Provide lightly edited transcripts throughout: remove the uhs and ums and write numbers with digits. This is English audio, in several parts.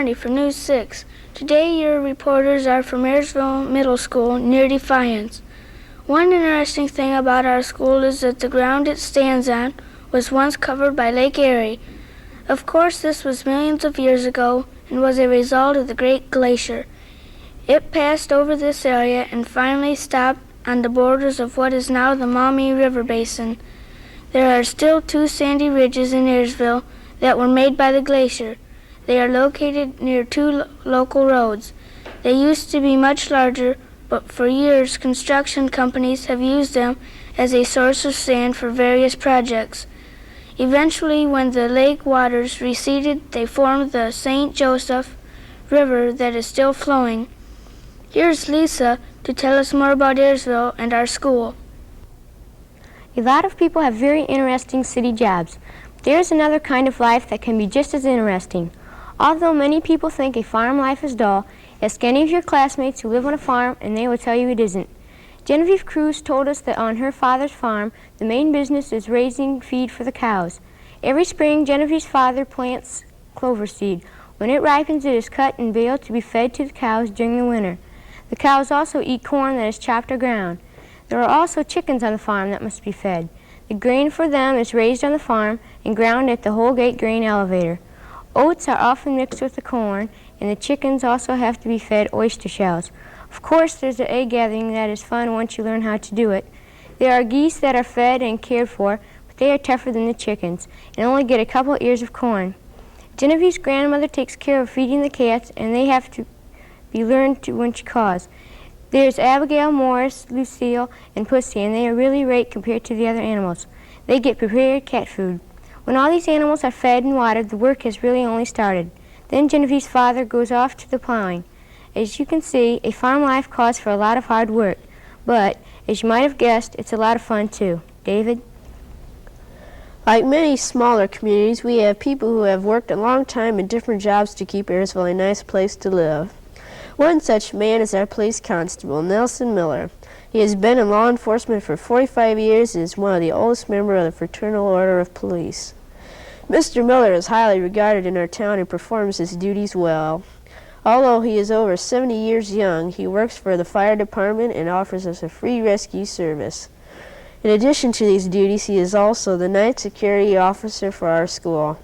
Connie for News 6. Today your reporters are from Ayersville Middle School near Defiance. One interesting thing about our school is that the ground it stands on was once covered by Lake Erie. Of course, this was millions of years ago and was a result of the Great Glacier. It passed over this area and finally stopped on the borders of what is now the Maumee River Basin. There are still two sandy ridges in Ayersville that were made by the glacier. They are located near two local roads. They used to be much larger, but for years construction companies have used them as a source of sand for various projects. Eventually, when the lake waters receded, they formed the St. Joseph River that is still flowing. Here's Lisa to tell us more about Ayersville and our school. A lot of people have very interesting city jobs. There's another kind of life that can be just as interesting. Although many people think a farm life is dull, ask any of your classmates who live on a farm and they will tell you it isn't. Genevieve Cruz told us that on her father's farm, the main business is raising feed for the cows. Every spring, Genevieve's father plants clover seed. When it ripens, it is cut and baled to be fed to the cows during the winter. The cows also eat corn that is chopped or ground. There are also chickens on the farm that must be fed. The grain for them is raised on the farm and ground at the whole gate grain elevator. Oats are often mixed with the corn, and the chickens also have to be fed oyster shells. Of course, there's the egg gathering that is fun once you learn how to do it. There are geese that are fed and cared for, but they are tougher than the chickens and only get a couple ears of corn. Genevieve's grandmother takes care of feeding the cats, and they have to be learned to when she calls. There's Abigail, Morris, Lucille, and Pussy, and they are really great compared to the other animals. They get prepared cat food. When all these animals are fed and watered, the work has really only started. Then Genevieve's father goes off to the plowing. As you can see, a farm life calls for a lot of hard work, but, as you might have guessed, it's a lot of fun too. David? Like many smaller communities, we have people who have worked a long time in different jobs to keep Ayersville a nice place to live. One such man is our police constable, Nelson Miller. He has been in law enforcement for 45 years and is one of the oldest members of the Fraternal Order of Police. Mr. Miller is highly regarded in our town and performs his duties well. Although he is over 70 years young, he works for the fire department and offers us a free rescue service. In addition to these duties, he is also the night security officer for our school.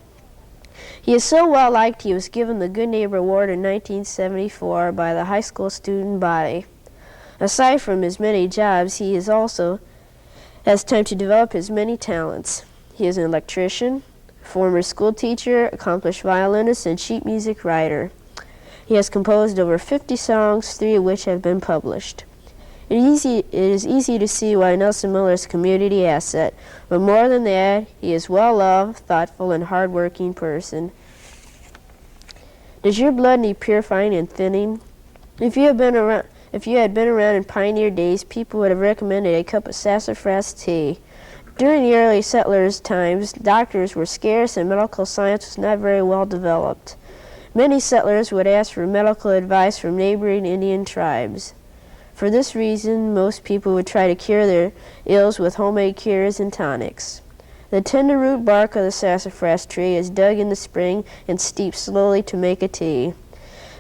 He is so well liked he was given the Good Neighbor Award in 1974 by the high school student body. Aside from his many jobs, he is also has time to develop his many talents. He is an electrician, former school teacher, accomplished violinist, and sheet music writer. He has composed over 50 songs, 3 of which have been published. It is easy to see why Nelson Miller is a community asset, but more than that, he is well-loved, thoughtful, and hard-working person. Does your blood need purifying and thinning? If you had been around in pioneer days, people would have recommended a cup of sassafras tea. During the early settlers' times, doctors were scarce and medical science was not very well developed. Many settlers would ask for medical advice from neighboring Indian tribes. For this reason, most people would try to cure their ills with homemade cures and tonics. The tender root bark of the sassafras tree is dug in the spring and steeped slowly to make a tea.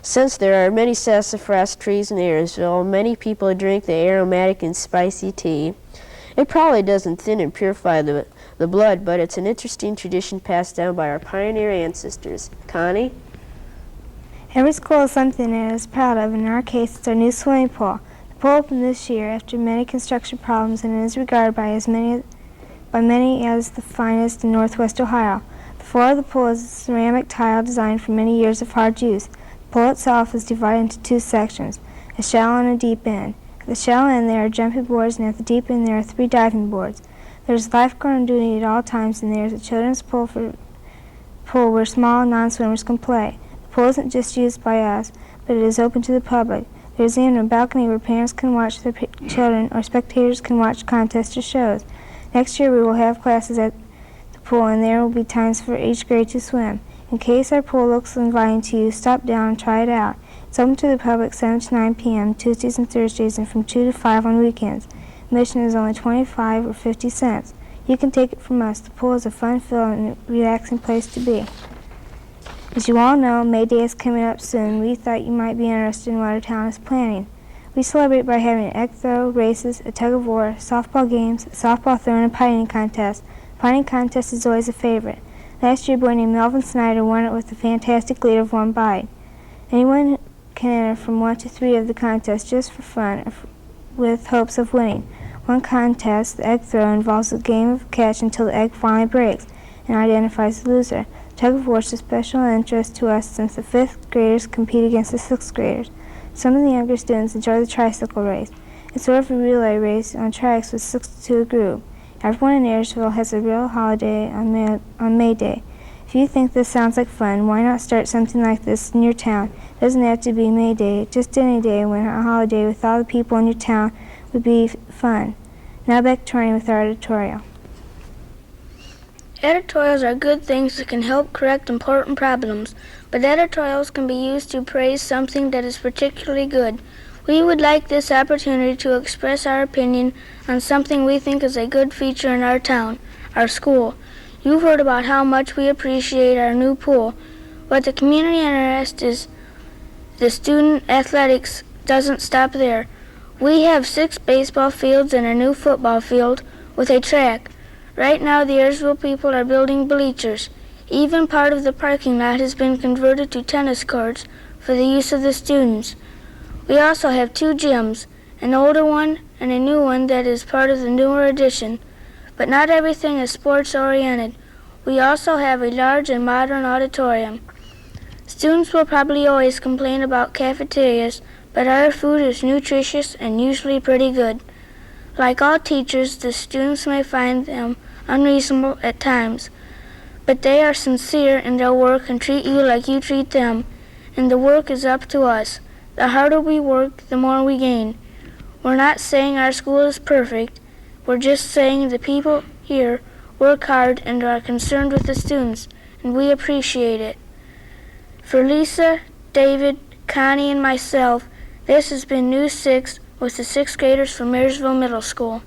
Since there are many sassafras trees in Ayersville, many people drink the aromatic and spicy tea. It probably doesn't thin and purify the blood, but it's an interesting tradition passed down by our pioneer ancestors. Connie? Every school has something it is proud of. In our case, it's our new swimming pool. The pool opened this year after many construction problems and is regarded by many as the finest in Northwest Ohio. The floor of the pool is a ceramic tile designed for many years of hard use. The pool itself is divided into 2 sections, a shallow and a deep end. At the shallow end there are jumping boards, and at the deep end there are 3 diving boards. There is a lifeguard on duty at all times, and there is a children's pool where small non-swimmers can play. The pool isn't just used by us, but it is open to the public. There is even a balcony where parents can watch their children or spectators can watch contests or shows. Next year we will have classes at the pool, and there will be times for each grade to swim. In case our pool looks inviting to you, stop down and try it out. It's open to the public 7 to 9 p.m. Tuesdays and Thursdays, and from 2 to 5 on weekends. Admission is only 25 or 50 cents. You can take it from us. The pool is a fun-filled and relaxing place to be. As you all know, May Day is coming up soon. We thought you might be interested in what our town is planning. We celebrate by having an egg throw, races, a tug of war, softball games, a softball throw, and a pinting contest. Pinting contest is always a favorite. Last year, a boy named Melvin Snyder won it with a fantastic lead of 1 bite. Anyone can enter from 1 to 3 of the contests just for fun, with hopes of winning. One contest, the egg throw, involves a game of catch until the egg finally breaks and identifies the loser. Tug of war is of special interest to us since the 5th graders compete against the 6th graders. Some of the younger students enjoy the tricycle race. It's sort of a relay race on tracks with 6 to a group. Everyone in Ayersville has a real holiday on May Day. If you think this sounds like fun, why not start something like this in your town? It doesn't have to be May Day, just any day when a holiday with all the people in your town would be fun. Now back to Tori with our editorial. Editorials are good things that can help correct important problems, but editorials can be used to praise something that is particularly good. We would like this opportunity to express our opinion on something we think is a good feature in our town, our school. You've heard about how much we appreciate our new pool, but the community interest is the student athletics doesn't stop there. We have 6 baseball fields and a new football field with a track. Right now, the Ayersville people are building bleachers. Even part of the parking lot has been converted to tennis courts for the use of the students. We also have 2 gyms, an older one and a new one that is part of the newer addition. But not everything is sports-oriented. We also have a large and modern auditorium. Students will probably always complain about cafeterias, but our food is nutritious and usually pretty good. Like all teachers, the students may find them unreasonable at times, but they are sincere in their work and treat you like you treat them, and the work is up to us. The harder we work, the more we gain. We're not saying our school is perfect. We're just saying the people here work hard and are concerned with the students, and we appreciate it. For Lisa, David, Connie, and myself, this has been News 6 with the 6th graders from Ayersville Middle School.